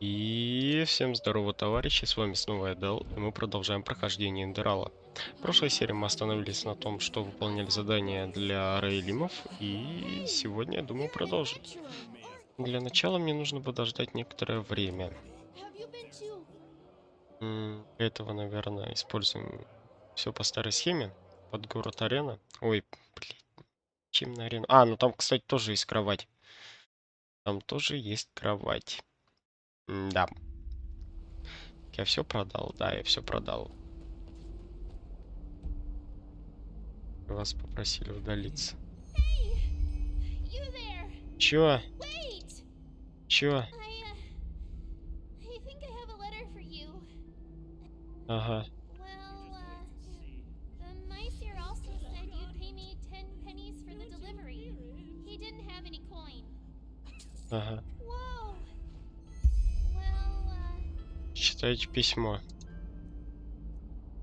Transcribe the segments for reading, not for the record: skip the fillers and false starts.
И всем здорово, товарищи, с вами снова Enderal, и мы продолжаем прохождение эндерала. В прошлой серии мы остановились на том, что выполняли задания для рейлимов, и сегодня я думаю продолжить. Для начала мне нужно подождать некоторое время. Для этого, наверное, используем все по старой схеме. Под город арена. Ой, блин, чем на арену? А, ну там, кстати, тоже есть кровать. Там тоже есть кровать. Да. Я все продал, да, я все продал. Вас попросили удалиться. Чё? Чё? Ага. Ага. Читайте письмо.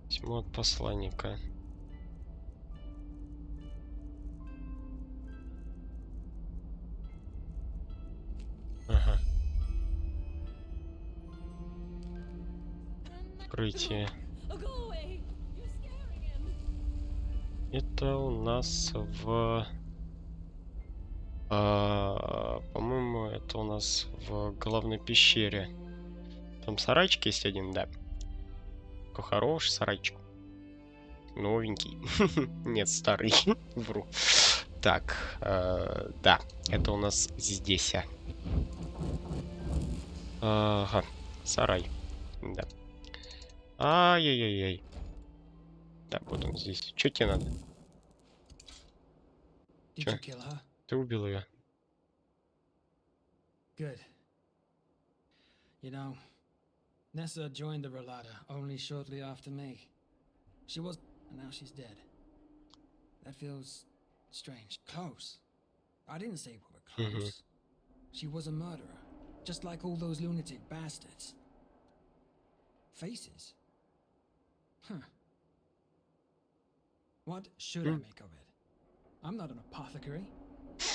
Письмо от посланника. Ага. Открытие. Это у нас в... по-моему, это у нас в главной пещере. Там сарайчик есть один, да. Какой хороший сарайчик. Новенький. Нет, старый. Вру. Так, да, это у нас здесь. Ага, сарай. Да. Ай-яй-яй-яй. Да, вот он здесь. Что тебе надо? Чё? Ты убил ее. Good. You know, Nessa joined the Relata only shortly after me. She was, and now she's dead. That feels strange. Close. I didn't say we were close. She was a murderer, just like all those lunatic bastards. Faces? Huh. What should I make of it? I'm not an apothecary.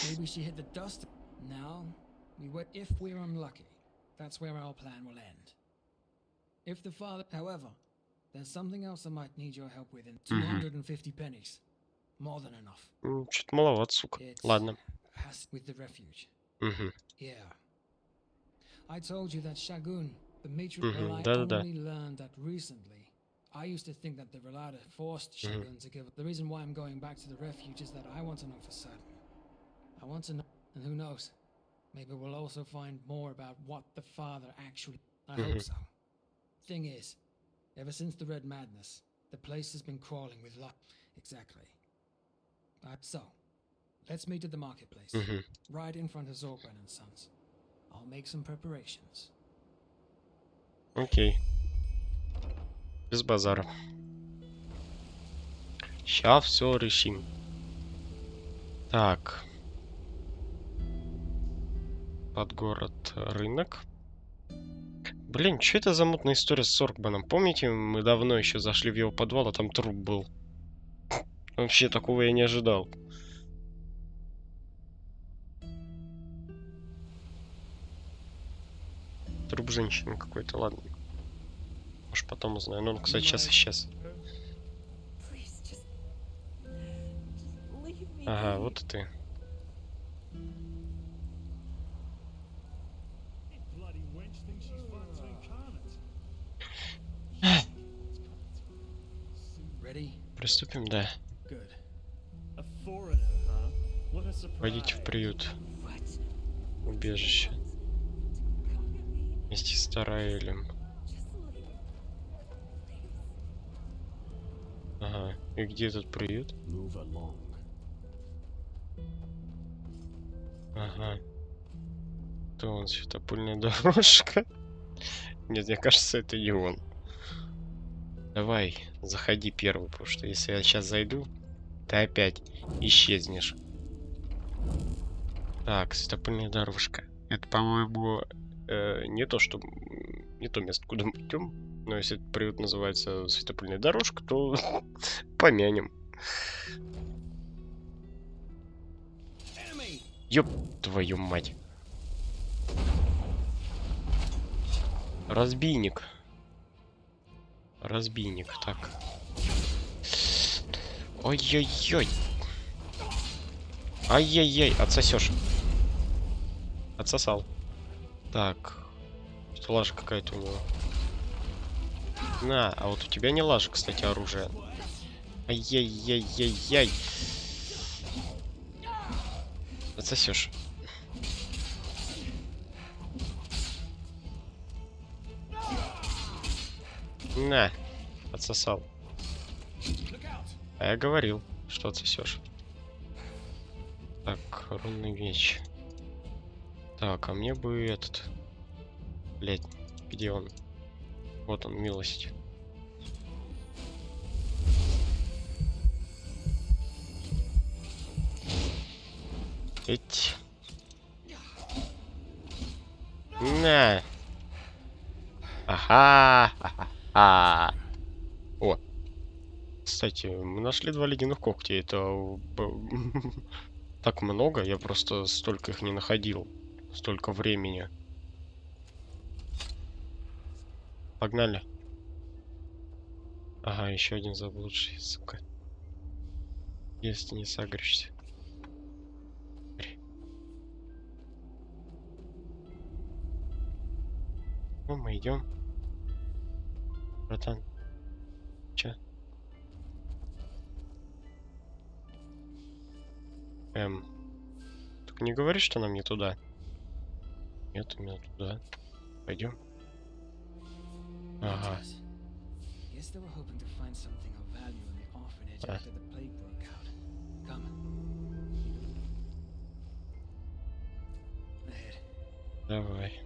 Maybe she hit the dust. Now, if we're unlucky, that's where our plan will end. If the father, however, there's something else I might need your help with in 250 pennies. More than enough. Что-то маловато, сука. Ладно. With the refuge. Yeah. I told you that Shagun, the matron, well, I only learned that recently. I used to think that the Relata forced Shagun to give. The reason why I'm going back to the refuge is that I want to know for certain. I want to know, and who knows? Maybe we'll also find more about what the father actually. I hope so. Thing is, ever since the Red Madness, the place has been crawling with luck. Exactly. So, let's meet at the marketplace, right in front of Zorban and Sons. I'll make some preparations. Окей. Без базара. Сейчас все решим. Так. Под город рынок. Блин, что это за мутная история с Зорбаном? Помните, мы давно еще зашли в его подвал, а там труп был. Вообще такого я не ожидал. Труп женщины какой-то, ладно. Может потом узнаю. Ну, он, кстати, сейчас исчез. Ага, вот и ты. Приступим, да. Пойдите в приют. Убежище. Вместе с Тараэлем. Ага. И где этот приют? Ага. То он светопыльная дорожка. Нет, мне кажется, это не он. Давай, заходи первый, потому что если я сейчас зайду, ты опять исчезнешь. Так, светопыльная дорожка. Это, по-моему, не то место, куда мы идем. Но если этот приют называется светопыльная дорожка, то помянем. Ёб твою мать. Разбийник. Разбийник, так. Ой-ой-ой. Ай-яй-яй, отсосешь. Отсосал. Так. Что лажа какая-то у него. На, а вот у тебя не лажа, кстати, оружие. Ай-яй-яй-яй-яй. Отсосешь. На, отсосал. А я говорил, что отсосешь. Так, рунный меч. Так, а мне бы этот... Блять, где он? Вот он, милость. Эть. На. Ага. Ага. О. Кстати, мы нашли 2 ледяных когтя. Это так много. Я просто столько их не находил. Столько времени. Погнали. Ага, еще один заблудший, сука. Если не сагришься. Ну, мы идем. Братан. Че? Только не говори, что нам не туда. Нет, именно туда. Пойдем. Ага. Давай.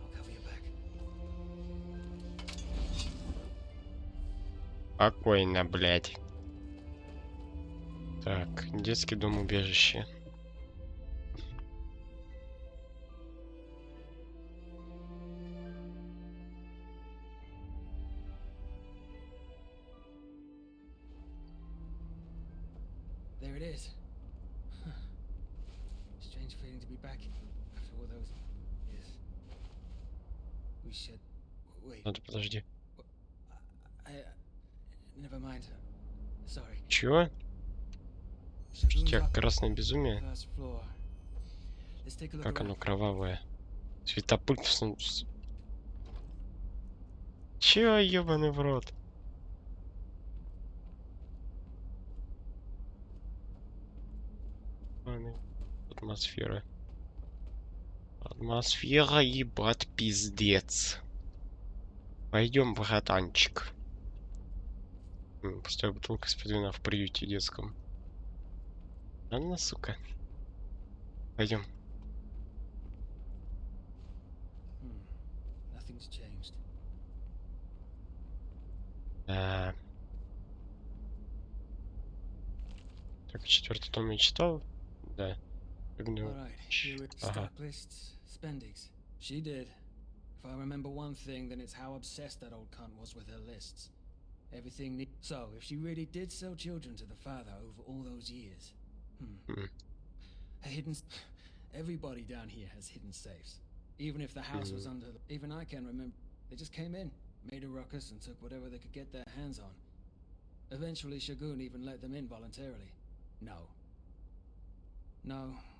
Спокойно, блядь. Так, детский дом убежище. There it is. Strange feeling to be back after all those years. We should wait. Надо, подожди. Never mind. Sorry. Чего? У тебя красное безумие? Как оно кровавое? Светопыль. Чё, ёбаный в рот? Атмосфера. Атмосфера, ебать, пиздец. Пойдем, братанчик. Пустая бутылка из-под вина в приюте детском. Ладно, сука. Пойдем. Да. Так, 4-й том я читал? Да. Ага. She did. If I remember one thing, then it's how obsessed that old cunt was with her lists. Everything. So, if she really did sell children to the father over all those years, a hidden. Everybody down here has hidden safes. Even if the house was under. Even I can remember. They just came in, made a ruckus, and took whatever they could get their hands on. Eventually, Shagun even let them in voluntarily. No,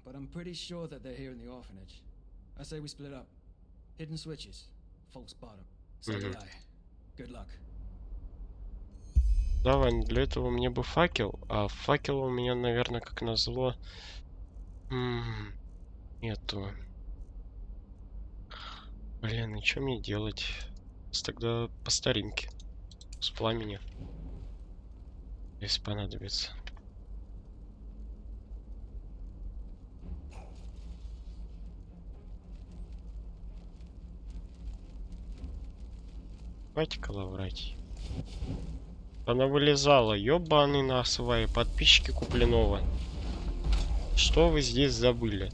but I'm pretty sure that they're here in the orphanage. I say we split up. Hidden switches. False bottom. So do I. Good luck. Давай, для этого мне бы факел, а факела у меня, наверное, как назло, нету. Блин, и что мне делать? Тогда по старинке. С пламени. Если понадобится. Хватит лаврать. Она вылезала. Ёбаный на свои подписчики Купленова. Что вы здесь забыли?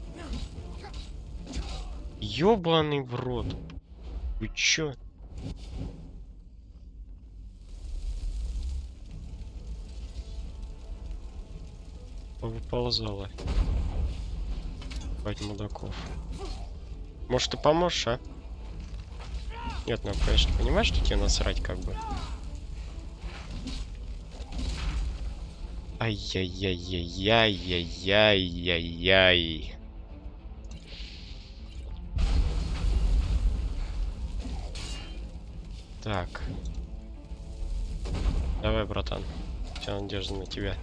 Ёбаный в рот. Вы чё? Повыползала. Хватит мудаков. Может, ты поможешь, а? Нет, ну, конечно, понимаешь, что тебе насрать, как бы. Ай-яй-яй-яй-яй-яй-яй-яй. Так. Давай, братан. Вся надежда на тебя.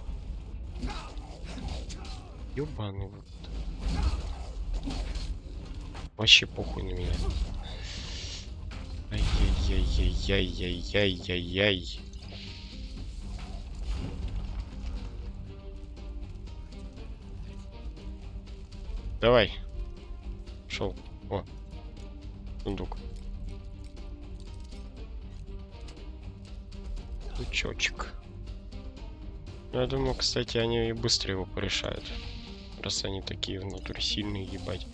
Ёбаный вот. Вообще похуй на меня. Ай-яй-яй-яй-яй-яй-яй-яй. Давай. Шел. О. Сундук. Лучочек. Ну, я думаю, кстати, они и быстро его порешают. Раз они такие в натуре сильные, ебать.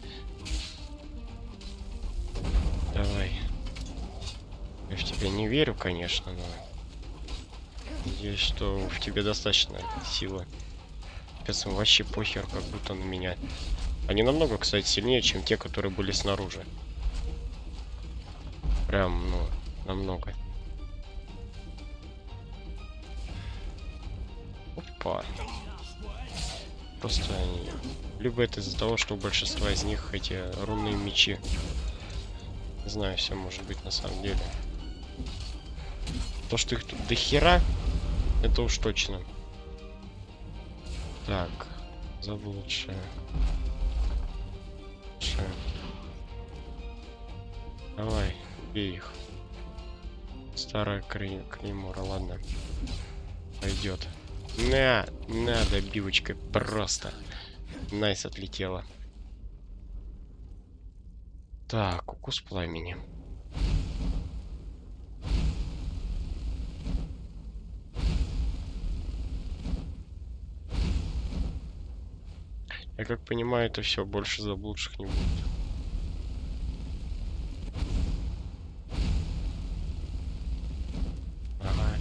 Давай. Я в тебя не верю, конечно, но... Надеюсь, что в тебе достаточно силы. Капец, им вообще похер, как будто на меня. Они намного, кстати, сильнее, чем те, которые были снаружи. Прям, ну, намного. Опа. Просто они... Либо это из-за того, что у большинства из них эти рунные мечи. Не знаю, все может быть на самом деле. То, что их тут до хера, это уж точно. Так, заблудшая. Давай, бей их. Старая клеймора, ладно. Пойдет. На, добивочкой просто. Найс отлетела. Так, укус пламени. Я как понимаю, это все, больше заблудших не будет. Ага.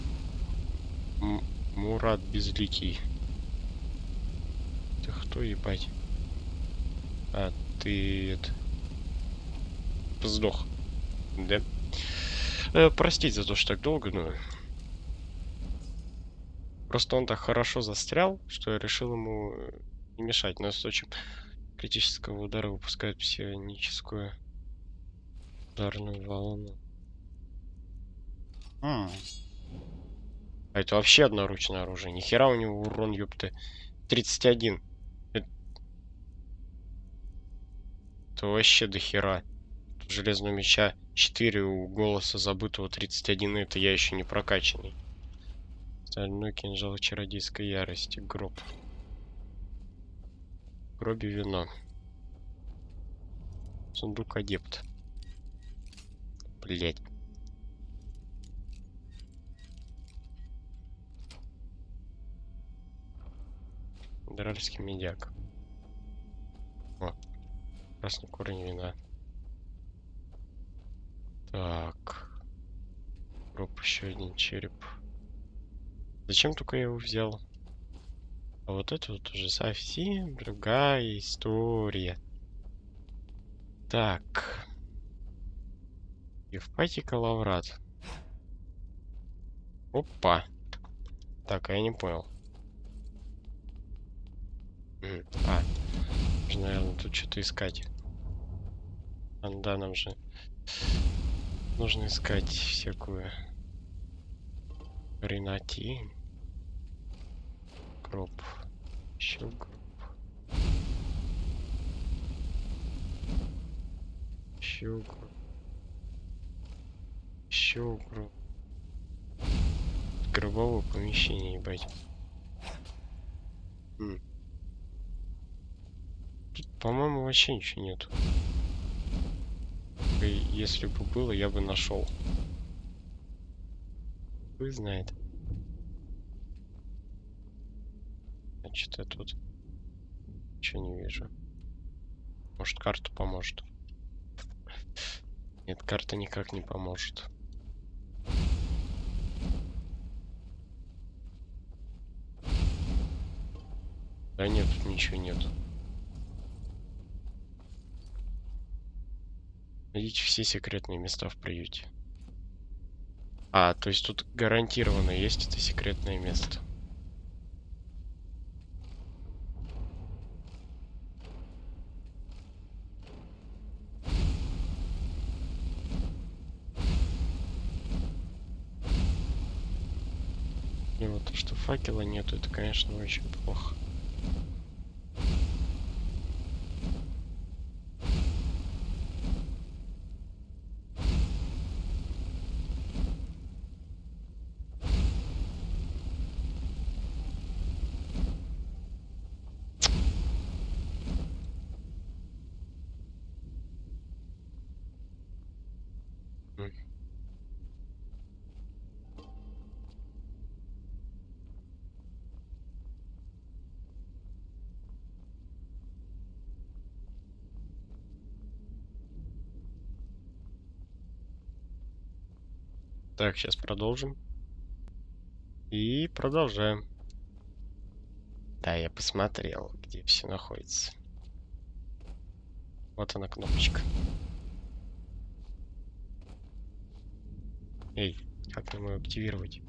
Мурат безликий. Ты кто, ебать? А, ты это... Сдох. Да? Простите за то, что так долго, но... Просто он так хорошо застрял, что я решил ему не мешать. Но с очень критического удара выпускает псионическую ударную волну. А это вообще одноручное оружие. Нихера у него урон, ёпты. 31. Это вообще дохера. Тут железного меча 4, у голоса забытого 31. Это я еще не прокачанный. Стальной кинжал чародейской ярости. Гроб. В гробе вино. Сундук адепт. Блять. Эндеральский медяк. О, красный корень вина. Так. Гроб, еще один череп. Зачем только я его взял? А вот это вот уже совсем другая история. Так. Евпатий Лаврат. Опа. Так, а я не понял. А, нужно, наверное, тут что-то искать. А, да, нам же нужно искать всякую ренати. Гроб. Еще гроб. Еще гроб. Еще гроб. Гробовое помещение, ебать. Тут, по-моему, вообще ничего нет. И если бы было, я бы нашел. Вы знаете. Значит, я тут ничего не вижу. Может, карта поможет? Нет, карта никак не поможет. Да нет, тут ничего нет. Найдите все секретные места в приюте. А, то есть тут гарантированно есть это секретное место. И вот то, что факела нету, это, конечно, очень плохо. Так, сейчас продолжим. И продолжаем. Да, я посмотрел, где все находится. Вот она, кнопочка. Эй, как нам ее активировать?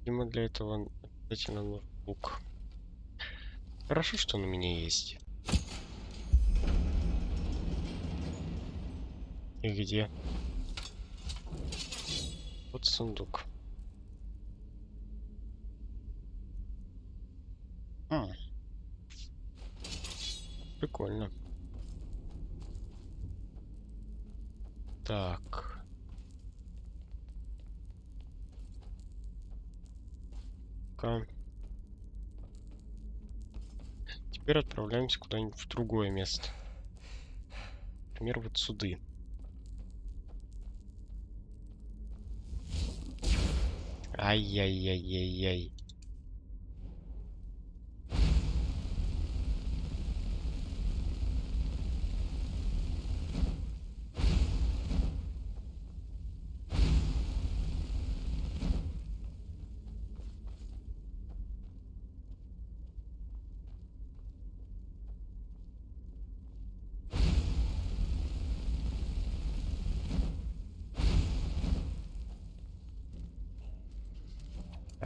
Видимо, для этого обязательно нужен лук. Хорошо, что он у меня есть. И где? Вот сундук. Прикольно. Так. Теперь отправляемся куда-нибудь в другое место. Например, вот сюда. Ай-яй-яй-яй-яй.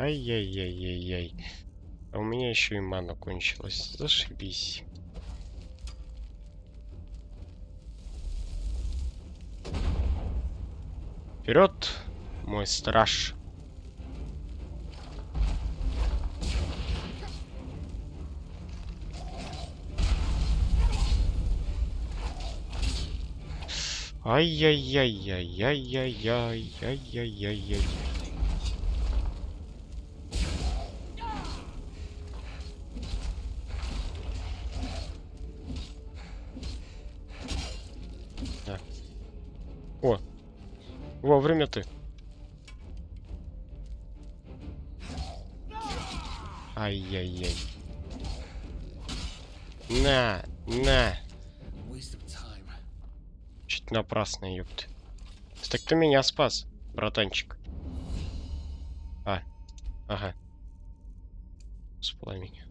Ай-яй-яй-яй-яй. А у меня еще и мана кончилась. Зашибись. Вперед, мой страж. Ай-яй-яй-яй-яй-яй-яй-яй-яй-яй. Да. О, вовремя ты. Ай-яй-яй. На. Чуть напрасно, ёпты. Так ты меня спас, братанчик. Ага. С пламени.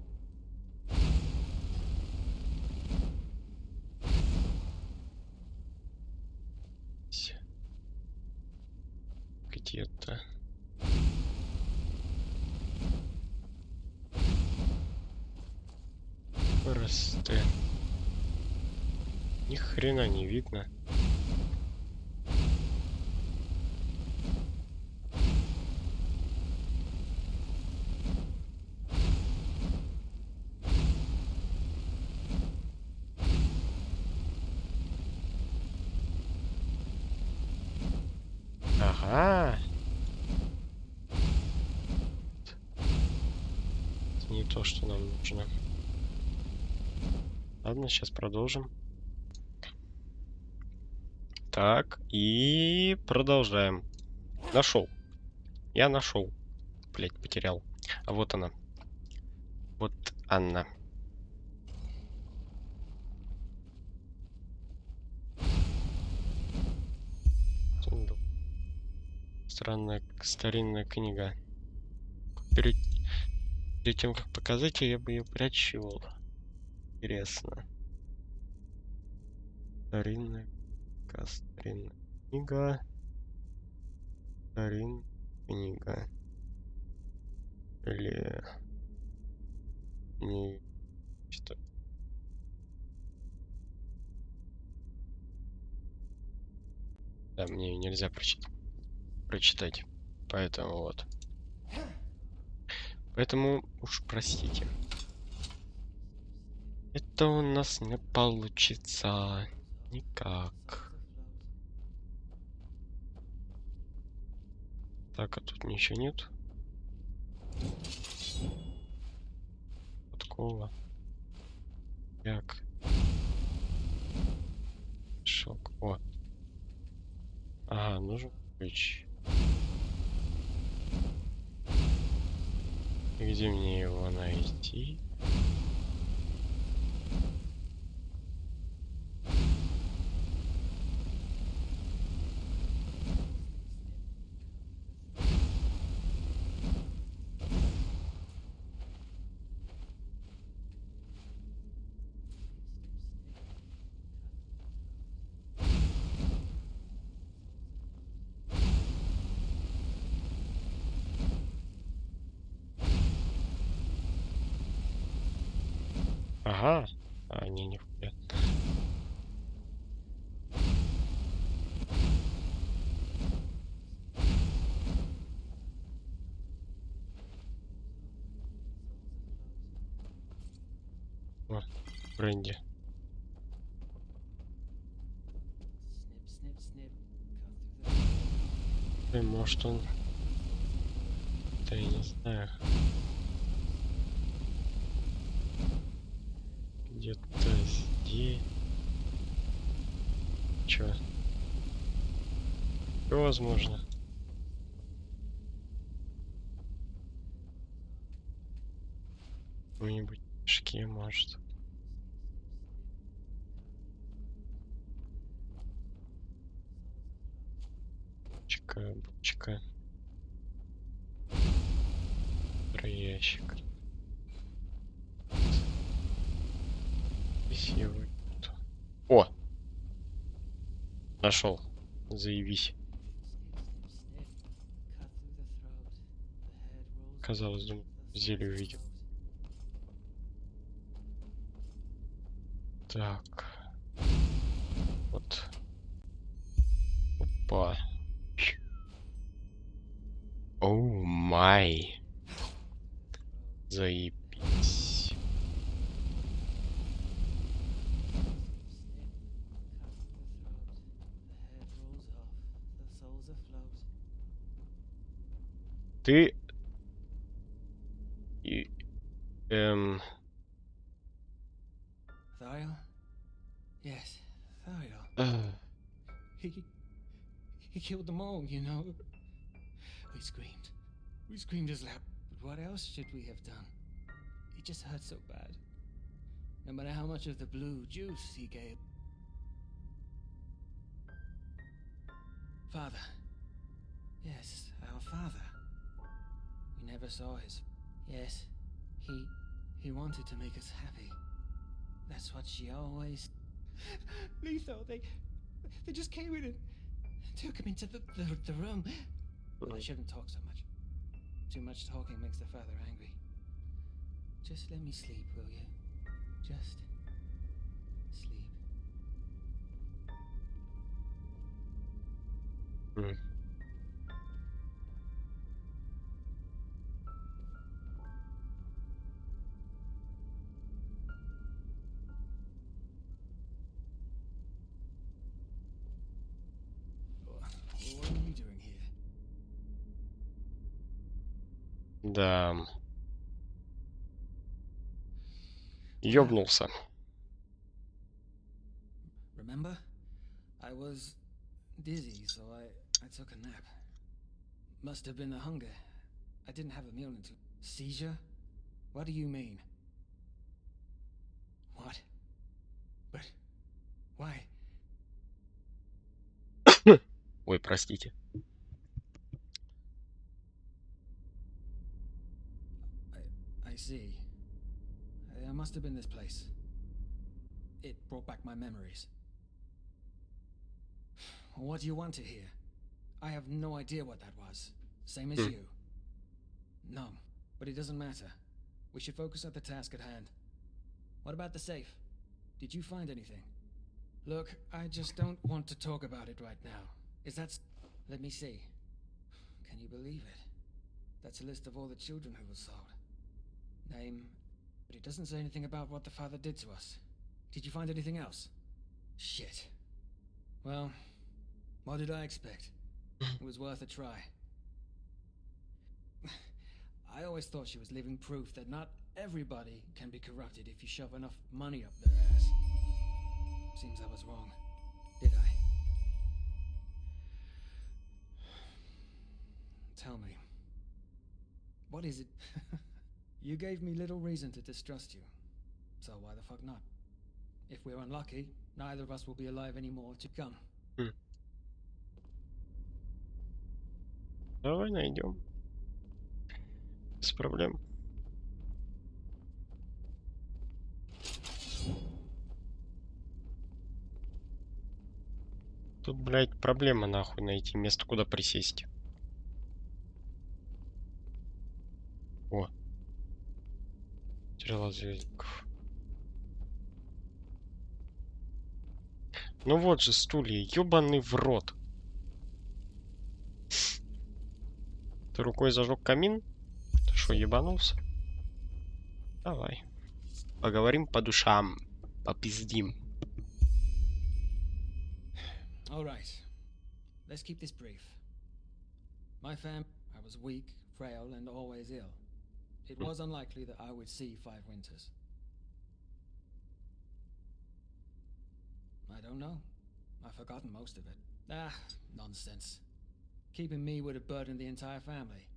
Где-то. Просто. Ни хрена не видно. Ага. Это не то, что нам нужно. Ладно, сейчас продолжим. Так, и продолжаем. Нашел. Я нашел. Блять, потерял. А вот она. Вот она. Сундук. Странная старинная книга. Перед тем, как показать ее, я бы ее прочел. Интересно. Старинная книга. Старинная книга. Или не что? Да, мне её нельзя прочитать. Поэтому вот. Поэтому уж простите. Это у нас не получится никак. Так, а тут ничего нет. Подкова. Як. Шок. О. Ага, нужен ключ. Где мне его найти? Ага. А, не входят. О, бренди. Может он... Да я не знаю. Где-то здесь. Чё? Всё возможно. Какой-нибудь мешке, может. Бочка. Ящик. Красивый. О! Нашел. Заебись. Казалось, думаю, зелье увидел. Так. Вот. Опа. Оу май. Заебись. Ты... И... Thyle? Yes, Thyle. He killed them all, you know. We screamed. We screamed as loud. But what else should we have done? It just hurt so bad. No matter how much of the blue juice he gave. Father. Yes, our father. We never saw his... Yes, he wanted to make us happy. That's what she always... Lethal, they just came in and took him into the room. I shouldn't talk so much. Too much talking makes the father angry. Just let me sleep, will you? Just sleep. What are you doing here? Да. Ёбнулся. Remember? I was dizzy, so I took a nap. Must have been the hunger. I didn't have a meal until... Seizure? What do you mean? What? But... Why? Ой, простите. I see. I must have been this place. It brought back my memories. What do you want to hear? I have no idea what that was. Same as you. No, but it doesn't matter. We should focus on the task at hand. What about the safe? Did you find anything? Look, I just don't want to talk about it right now. Is that... Let me see. Can you believe it? That's a list of all the children who were sold. Name... But it doesn't say anything about what the father did to us. Did you find anything else? Shit. Well, what did I expect? It was worth a try. I always thought she was living proof that not everybody can be corrupted if you shove enough money up their ass. Seems I was wrong. Did I? Tell me. What is it? You gave me little reason to distrust you. So why the fuck not? If we're unlucky, neither of us will be alive anymore to come. Давай найдем. Без проблем. Тут, блядь, проблема нахуй найти место, куда присесть. О. Стрела звездиков. Ну вот же стулья, ёбаный в рот. Ты рукой зажег камин? Ты шо, ебанулся? Давай. Поговорим по душам. Попиздим. All right. Let's keep this brief. My I was weak, frail, and always ill. It was unlikely that I would see 5 winters. I don't know. I've forgotten most of it. Ah, nonsense. Keeping me would have burdened the entire family.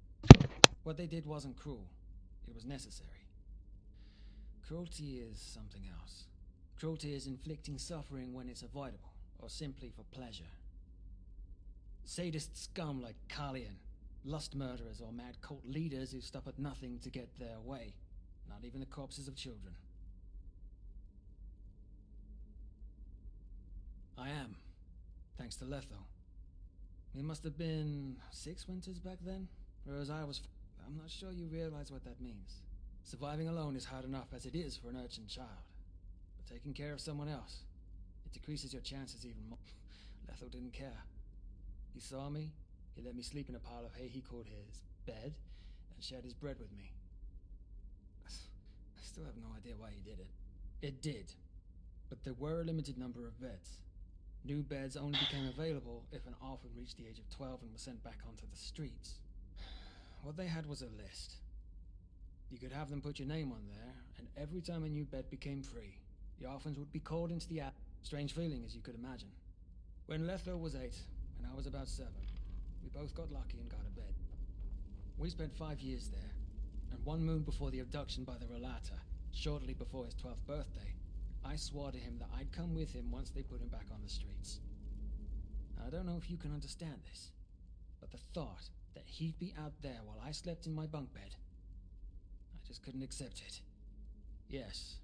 What they did wasn't cruel. It was necessary. Cruelty is something else. Cruelty is inflicting suffering when it's avoidable, or simply for pleasure. Sadist scum like Kalian, lust murderers or mad cult leaders who stop at nothing to get their way. Not even the corpses of children. I am, thanks to Letho. It must have been 6 winters back then, whereas I was... I'm not sure you realize what that means. Surviving alone is hard enough as it is for an urchin child. But taking care of someone else, it decreases your chances even more. Letho didn't care. He saw me, he let me sleep in a pile of hay he called his bed, and shared his bread with me. I still have no idea why he did it. It did, but there were a limited number of beds. New beds only became available if an orphan reached the age of 12 and was sent back onto the streets. What they had was a list. You could have them put your name on there, and every time a new bed became free, the orphans would be called into the strange feeling, as you could imagine. When Letho was 8, and I was about 7, we both got lucky and got a bed. We spent 5 years there, and 1 moon before the abduction by the Relata, shortly before his 12th birthday, I swore to him that I'd come with him once they put him back on the streets. Now, I don't know if you can understand this, but the thought that he'd be out there while I slept in my bunk bed, I just couldn't accept it. Yes,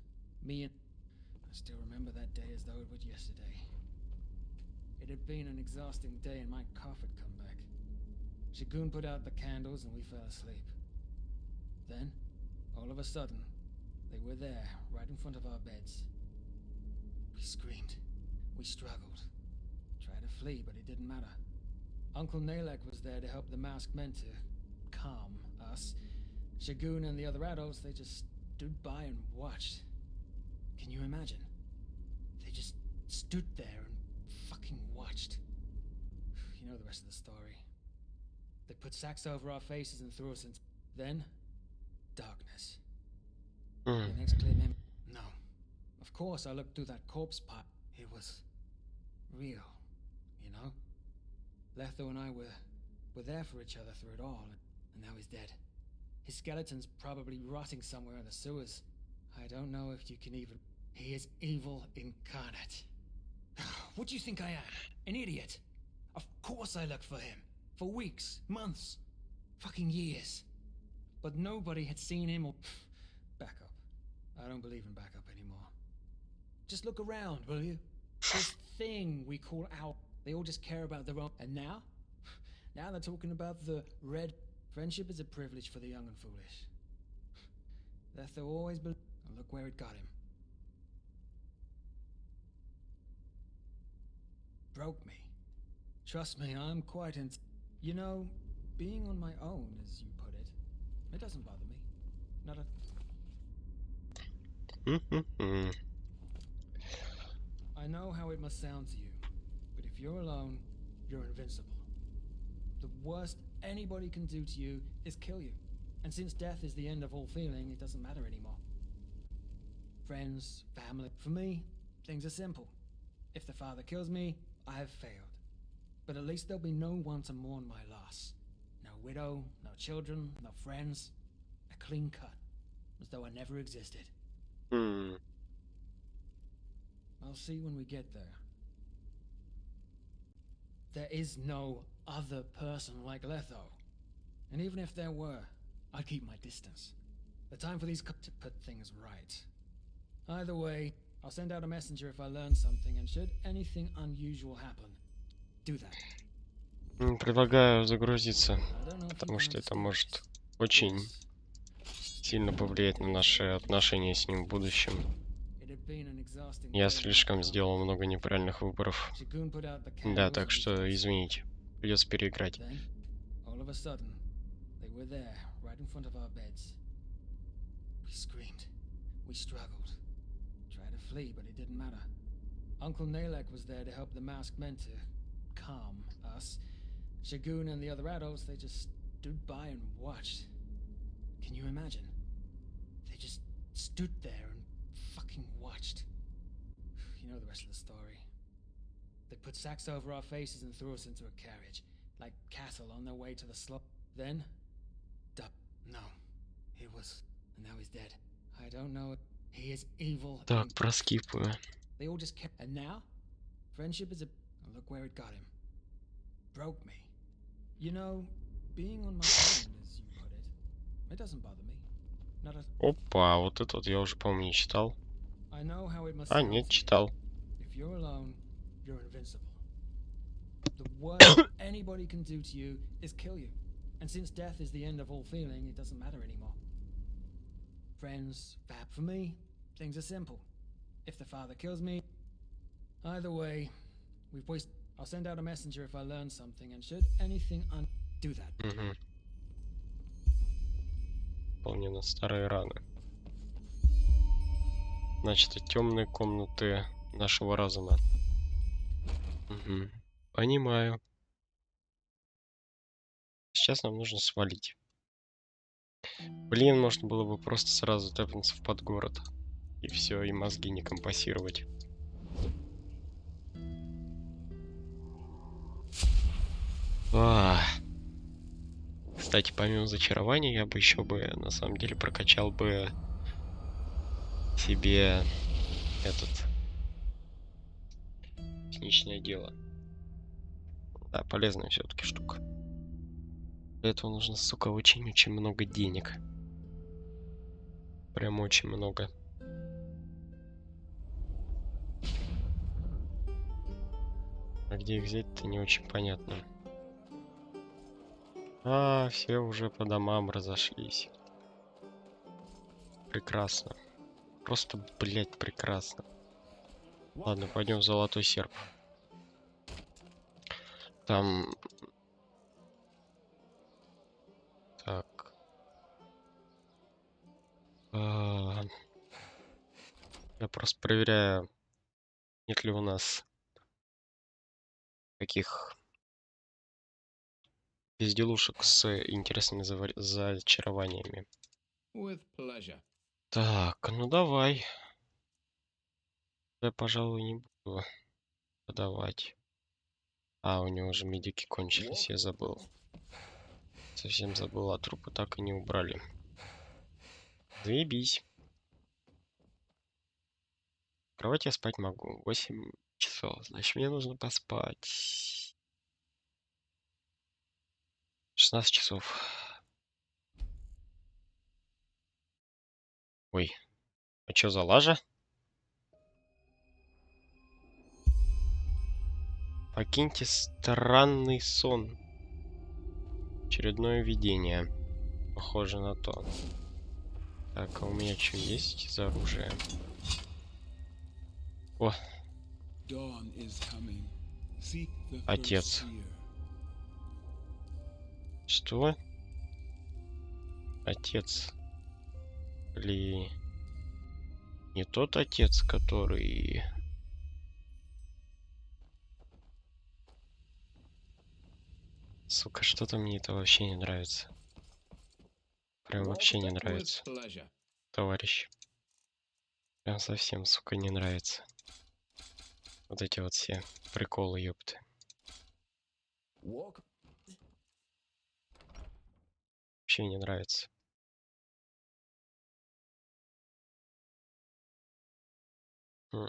me and... I still remember that day as though it was yesterday. It had been an exhausting day and my cough had come back. Shagun put out the candles and we fell asleep. Then, all of a sudden, they were there, right in front of our beds. We screamed. We struggled. Tried to flee, but it didn't matter. Uncle Nalek was there to help the masked men to calm us. Shagun and the other adults, they just stood by and watched. Can you imagine? They just stood there and fucking watched. You know the rest of the story. They put sacks over our faces and threw us into... Then, darkness. The next clear memory... No. Of course I looked through that corpse pile. It was... real. You know? Letho and I were there for each other through it all, and now he's dead. His skeleton's probably rotting somewhere in the sewers. I don't know if you can even... He is evil incarnate. What do you think I am? An idiot? Of course I looked for him. For weeks, months, fucking years. But nobody had seen him or... Back up. I don't believe in backup anymore. Just look around, will you? This thing we call out, they all just care about their own. And now? Now they're talking about the red. Friendship is a privilege for the young and foolish. That they'll always be. And look where it got him. Broke me. Trust me, I'm quite You know, being on my own, as you put it, it doesn't bother me. Not a... I know how it must sound to you, but if you're alone, you're invincible. The worst anybody can do to you is kill you. And since death is the end of all feeling, it doesn't matter anymore. Friends, family. For me, things are simple. If the father kills me, I have failed. But at least there'll be no one to mourn my loss. No widow, no children, no friends. A clean cut, as though I never existed. I'll see when we get there. There is no other person like Letho. And even if there were, I'd keep my distance. The time for these to put things right. Either way, I'll send out a messenger if I learn something, and should anything unusual happen, do that. Предлагаю загрузиться, потому что это может очень сильно повлиять на наши отношения с ним в будущем. Я слишком сделал много неправильных выборов. Да, так что извините, придется переиграть. Uncle Nalek was there to help the masked men to calm us. Shagun and the other adults, they just stood by and watched. Can you imagine? They just stood there and fucking watched. You know the rest of the story. They put sacks over our faces and threw us into a carriage, like cattle on their way to the slaughter. Then, no, he was, and now he's dead. I don't know. He is evil. Так, проскипываю. They all just kept, and now, friendship is a. Look where it got him. Broke me. You know, being on my own, as you put it, it doesn't bother me. Not a... Опа, вот это вот я уже, по-моему, не читал. I know how it must А, нет, читал. If you're alone, you're invincible. The worst anybody can do to you is kill you. And since death is the end of all feeling, it doesn't matter anymore. Friends, for me, things are simple. If the father kills me, either way, we've wasted. I'll send out a messenger if I learn something, and should anything do that. Выполнены старые раны. Значит, это темные комнаты нашего разума. Понимаю. Сейчас нам нужно свалить. Блин, можно было бы просто сразу тэпнуться в подгород. И все, и мозги не компасировать. Кстати, помимо зачарования, я бы еще бы, на самом деле, прокачал бы себе техничное дело. Да, полезная все-таки штука. Для этого нужно, сука, очень-очень много денег. Прям очень много. А где их взять-то не очень понятно. Все уже по домам разошлись. Прекрасно. Просто, блядь, прекрасно. Ладно, пойдем в Золотой Серп. Там... Так. Я просто проверяю, нет ли у нас каких безделушек с интересными зачарованиями. Так, ну давай. Я, пожалуй, не буду подавать. У него уже медики кончились, я забыл. Совсем забыл, а трупы так и не убрали. Заебись. В кровати я спать могу. 8 часов. Значит, мне нужно поспать. 16 часов. Ой. А чё за лажа? Покиньте странный сон. Очередное видение. Похоже на то. Так, а у меня что есть за оружие? О. Отец. Что? Отец. Или не тот отец, который... Сука, что-то мне это вообще не нравится. Прям вообще не нравится. Товарищи. Прям совсем, сука, не нравится. Вот эти вот все приколы, ёпты. Вообще не нравится. Хм.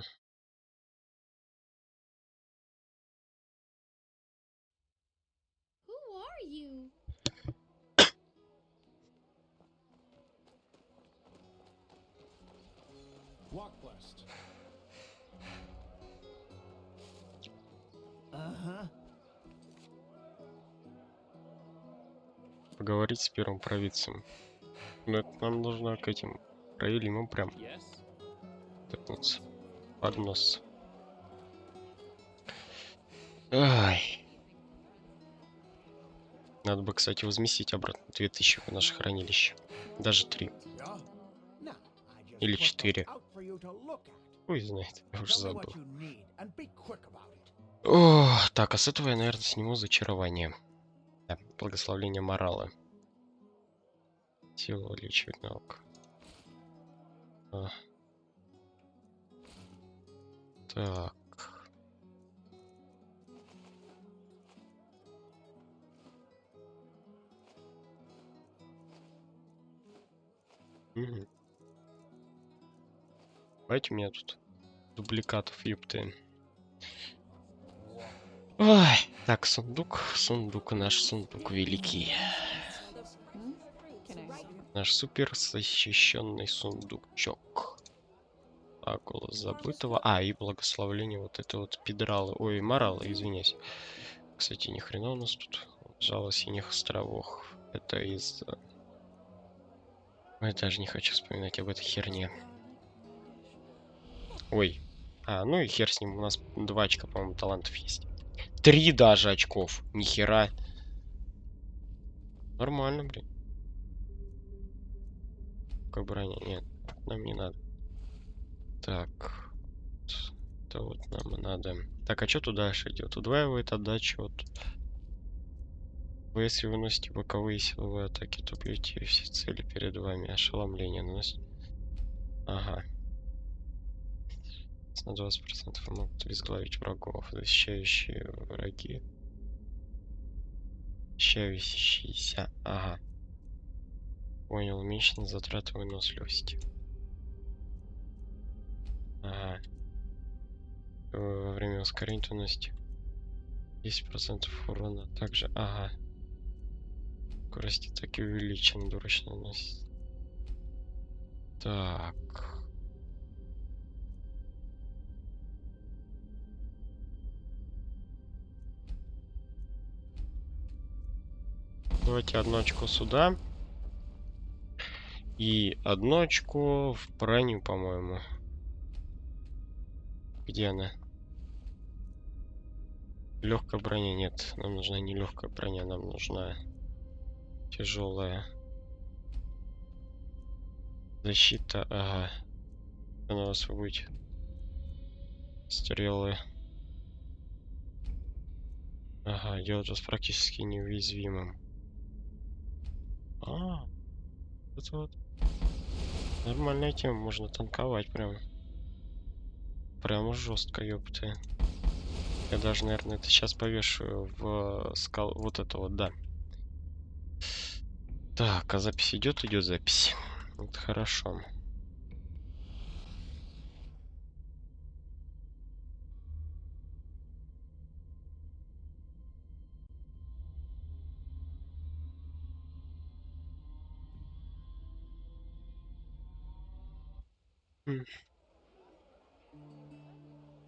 Поговорить с первым провидцем. Но это нам нужно к этим проилимам прям тыкнуться под нос. Ай. Надо бы, кстати, возместить обратно 2000 в наше хранилище. Даже 3. Или 4. Хуй знает, я уже забыл. О, так, а с этого я, наверное, сниму зачарование. Да, благословление морала. Сила увеличивает навык. Так. Угу. Давайте у меня тут дубликатов, ёпты. Ой, так, сундук, наш сундук великий. Наш супер защищенный сундучок. А, голос забытого. А, и благословление вот это вот педралы. Ой, моралы, извиняюсь. Кстати, ни хрена у нас тут. Жало синих островов. Это из... Ой, даже не хочу вспоминать об этой херне. Ой. А, ну и хер с ним. У нас 2 очка, по-моему, талантов есть. 3 даже очков. Нихера. Нормально, блин. Какая броня? Нет, нам не надо. Так. Это вот нам надо. Так, а что туда дальше идет? Удваивает отдачу от... Вы, если выносите боковые силовые атаки, то бьете все цели перед вами. Ошеломление наносит. Ага. На 20% могут изглавить врагов. Защищающие враги. Защищающиеся. Ага. Понял. Уменьшенные затраты выносливости. Ага. Во время ускорения наносите 10% урона. Также, ага. Скорость атаки увеличена. Дурочно наносит. Так. Давайте 1 очко сюда. И 1 очко в броню, по-моему. Где она? Легкая броня. Нет, нам нужна не легкая броня, нам нужна тяжелая. Защита, ага. Она у вас будет. Стрелы. Ага, делает вас практически неуязвимым. А, это вот нормальная тема, можно танковать прям. Прям жестко, ёпты. Я даже, наверное, это сейчас повешу в скал. Вот это вот, да. Так, а запись идет? Идет запись. Это хорошо.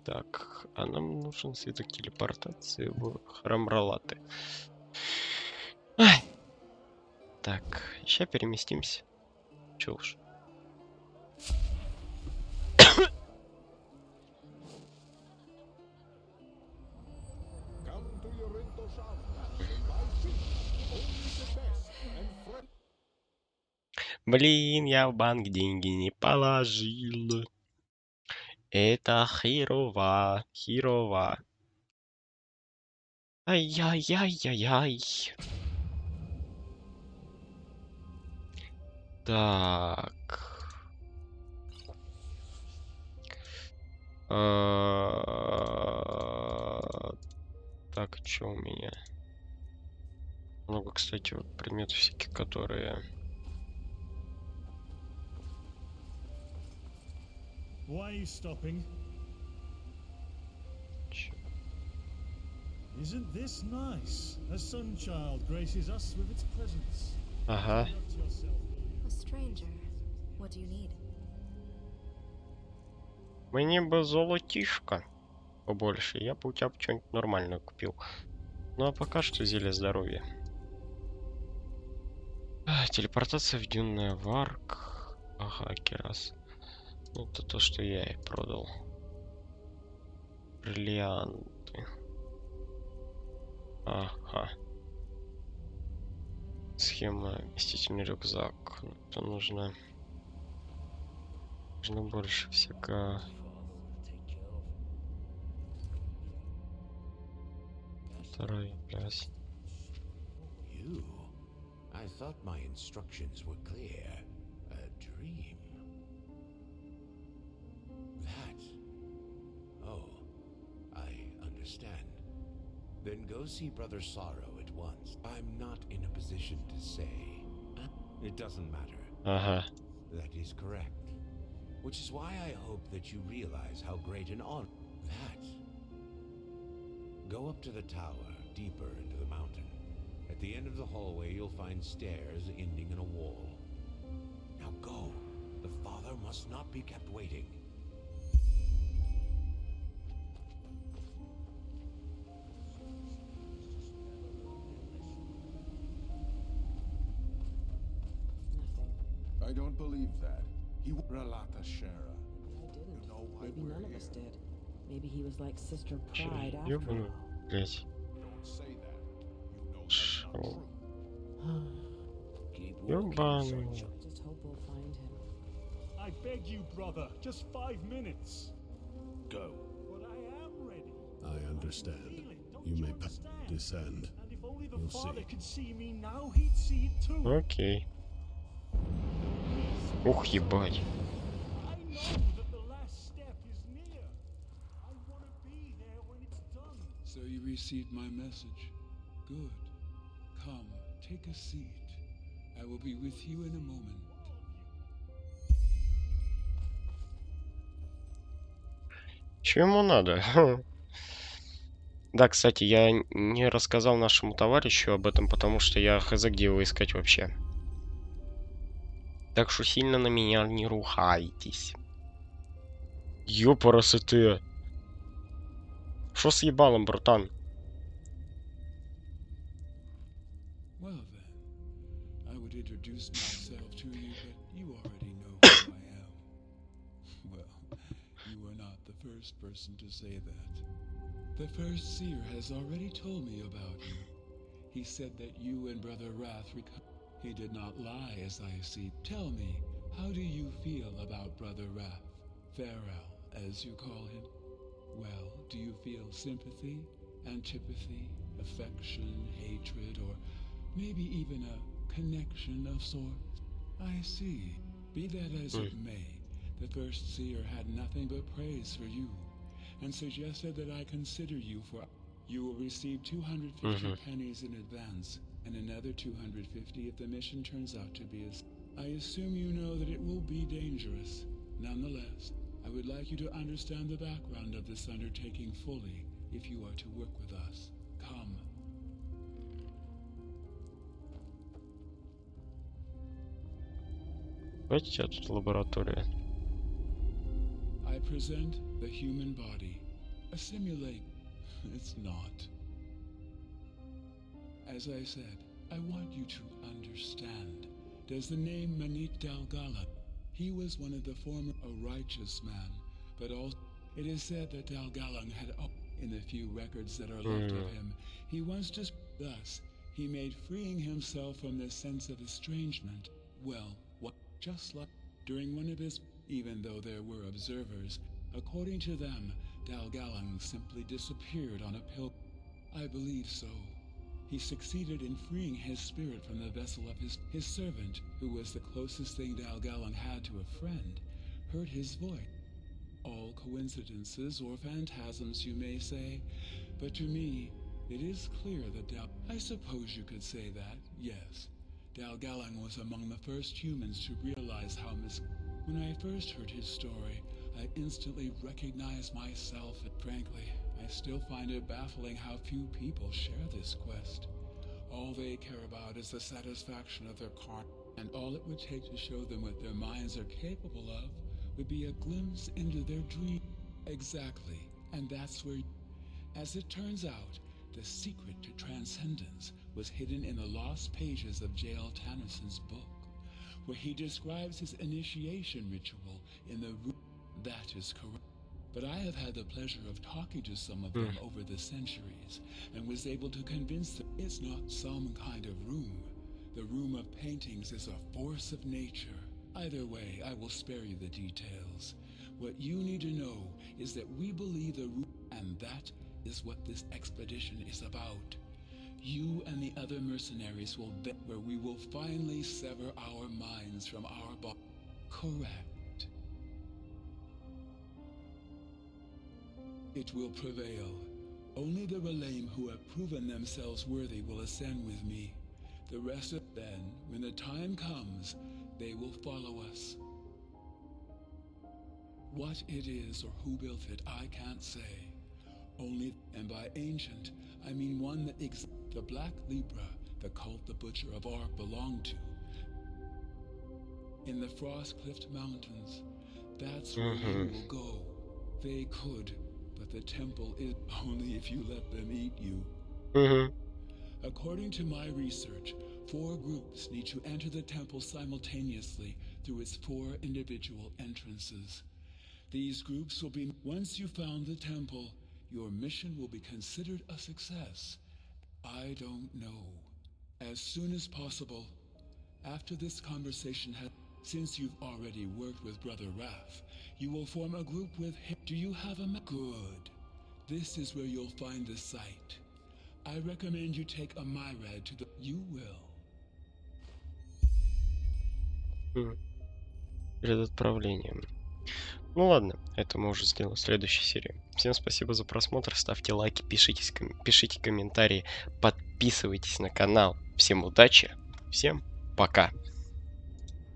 Так, а нам нужен свиток телепортации в храм Ралаты. Ай. Так, сейчас переместимся. Чё уж. Блин, я в банк деньги не положил. Это херово, херово. Ай-яй-яй-яй-яй. Так. Так, что у меня? Много, кстати, вот предметов всяких, которые... Why are you stopping? Isn't this nice? A sun child graces us with its presence. Ага. A stranger. What do you need? Мне бы золотишко побольше. Я бы у тебя что-нибудь нормальное купил. Ну а пока что зелье здоровья. Телепортация в дюнная варк. Ага, керас. Это то, что я и продал. Бриллианты. Ага. Схема. Вместительный рюкзак. Это нужно больше всякого. Второй пляс. I thought my instructions were clear. A dream. That. Oh, I understand. Then go see Brother Sorrow at once. I'm not in a position to say. It doesn't matter. Ага. That is correct. Which is why I hope that you realize how great an honor that. Go up to the tower, deeper into the mountain. At the end of the hallway, you'll find stairs ending in a wall. Now go. The father must not be kept waiting. I don't believe that. He Ralata Shara. I didn't. You know why Maybe we're none of us here. did. Maybe he was like Sister Pride after Ёбаный, all. блять. Don't say that. You know that's not Шо? true. Keep Ёбаный. I just hope we'll find him. I beg you, brother, just 5 minutes. Go. But I am ready. I understand. Feel it, don't You may understand? descend. And if only the You'll father see. could see me now, he'd see it too. Окей. Ух, ебать. I know that the last step is near. I want to be there when it's done. So you received my message. Good. Come, take a seat. I will be with you in a moment. Чё ему надо? Да, кстати, я не рассказал нашему товарищу об этом, потому что я хз где его искать вообще. Так что сильно на меня не рухайтесь. Ёпарасы ты. Шо с ебалом, братан? Well then, I would introduce myself to you, but you already know who I am. Well, you are not the first person to say that. The first seer has already told me about you. He said that you and Brother Wrath He did not lie, as I see. Tell me, how do you feel about Brother Wrath? Farrell, as you call him? Well, do you feel sympathy, antipathy, affection, hatred, or maybe even a connection of sorts? I see. Be that as it may, the first seer had nothing but praise for you, and suggested that I consider you for... You will receive 250 pennies in advance, and another 250 if the mission turns out to be as... I assume you know that it will be dangerous. Nonetheless, I would like you to understand the background of this undertaking fully if you are to work with us. Come. Давайте у тебя тут лаборатория. I present the human body. a simulate. It's not. As I said, I want you to understand. There's the name Manit Dalgala. He was one of the former a righteous man, but also it is said that Dalgalang had in the few records that are left of him, he once just thus he made freeing himself from this sense of estrangement. Well, what just like during one of his, even though there were observers, according to them, Dalgalang simply disappeared on a pill. I believe so. He succeeded in freeing his spirit from the vessel of his servant, who was the closest thing Dalgalang had to a friend, heard his voice. All coincidences or phantasms, you may say, but to me, it is clear that I suppose you could say that, yes. Dalgalang was among the first humans to realize how When I first heard his story, I instantly recognized myself, and frankly, I still find it baffling how few people share this quest. All they care about is the satisfaction of their car, and all it would take to show them what their minds are capable of would be a glimpse into their dream. Exactly, and that's where, as it turns out, the secret to transcendence was hidden in the lost pages of J.L. Tannisson's book, where he describes his initiation ritual in the room. That is correct. But I have had the pleasure of talking to some of them over the centuries, and was able to convince them it's not some kind of room. The room of paintings is a force of nature. Either way, I will spare you the details. What you need to know is that we believe the room, and that is what this expedition is about. You and the other mercenaries will be where we will finally sever our minds from our body. Correct. It will prevail. Only the Relaim who have proven themselves worthy will ascend with me. The rest of then, when the time comes, they will follow us. What it is or who built it, I can't say. Only, and by ancient, I mean one that the Black Libra, the cult the Butcher of Ark belonged to. In the Frost-Cliffed Mountains, that's where you will go. They could, but the temple is only if you let them eat you. According to my research, 4 groups need to enter the temple simultaneously through its 4 individual entrances. These groups will be, once you found the temple, your mission will be considered a success. I don't know. As soon as possible, after this conversation has, since you've already worked with Brother Raph, you will form a group with him. Do you have a Good. This is where you'll find the site. I recommend you take a Myrad to the... You will. Перед отправлением. Ну ладно, это мы уже сделаем в следующей серии. Всем спасибо за просмотр, ставьте лайки, пишите комментарии, подписывайтесь на канал. Всем удачи, всем пока.